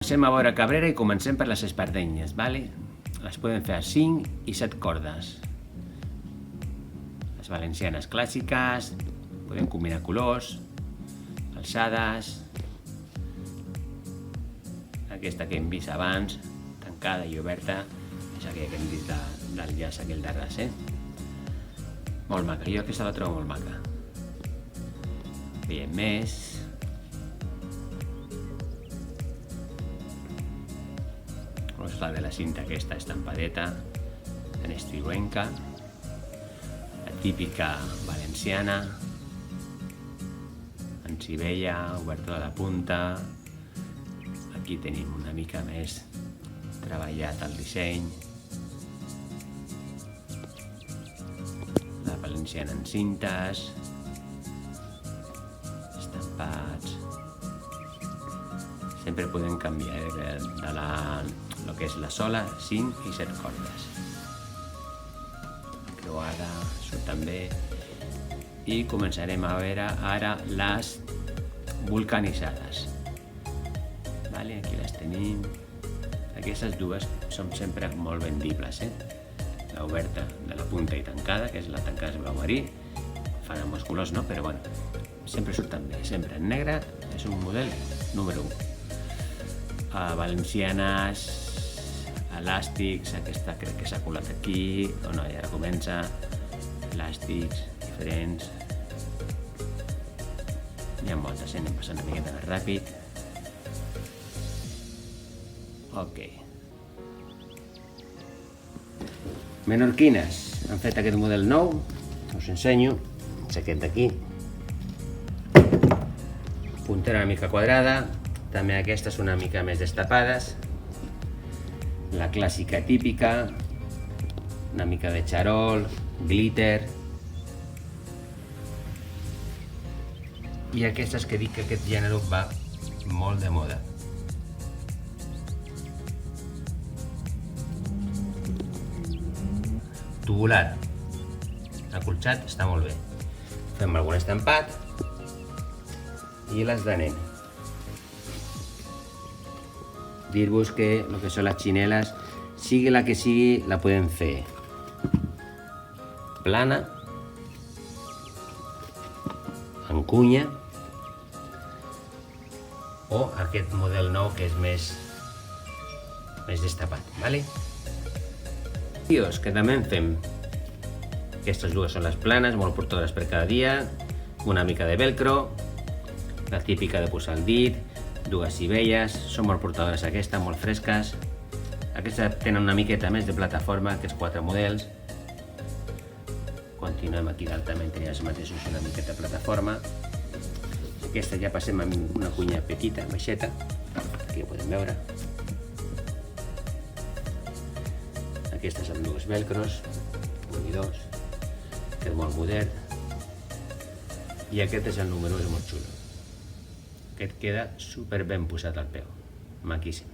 Comencem a veure Cabrera i comencem per les espardenyes, ¿vale? Les podem fer a 5 i 7 cordes. Les valencianes clàssiques, podem combinar colors, alçades, aquesta que hem vist abans, tancada i oberta, és aquella que hem vist del llaç aquell de ras, Molt maca, jo aquesta la trobo molt maca. Veiem més. És la de la cinta aquesta estampadeta, en estiuenca, la típica valenciana, en sivella, obertura de punta. Aquí tenim una mica més treballat el disseny. La valenciana en cintes, estampats. Sempre podem canviar de el que és la sola, 5 i 7 cordes. Creuada, això també. I començarem a veure ara les vulcanitzades. Vale, aquí les tenim. Aquestes dues són sempre molt vendibles, La oberta de la punta i tancada, que és la tancada de blau marí. Fan amb els colors, no? Però bueno, sempre surten bé, sempre en negre. És un model número 1. Valencianes, elàstics, aquesta crec que s'ha colat aquí, o no, ja comença. Elàstics diferents. N'hi ha moltes, anem passant una miqueta més ràpid. Ok. Menorquines, han fet aquest model nou, us ensenyo, és aquest d'aquí. Puntera una mica quadrada, també aquestes una mica més destapades. La clàssica típica, una mica de xarol, glitter. I aquestes que dic que aquest gènere va molt de moda. Tubular, acolxat, està molt bé. Fem algun estampat i les de nen. Dir-vos que el que són les xineles, sigui la que sigui, la podem fer plana, en cunya, o aquest model nou que és més destapat, ¿vale? Que també en fem. Aquestes dues són les planes, molt portadores per cada dia, una mica de velcro, la típica de posar el dit, dues cibelles, són molt portadores aquestes, molt fresques. Aquestes tenen una miqueta més de plataforma, aquests 4 models. Continuem aquí dalt, també tenim els mateixos, una miqueta de plataforma. Aquesta ja passem amb una cunya petita, baixeta, aquí ho podem veure. Aquestes amb dues velcros, 1 i 2, que és molt modern. I aquest és el número 1, és molt xulo. Aquest queda super ben posat al peu, maquíssim.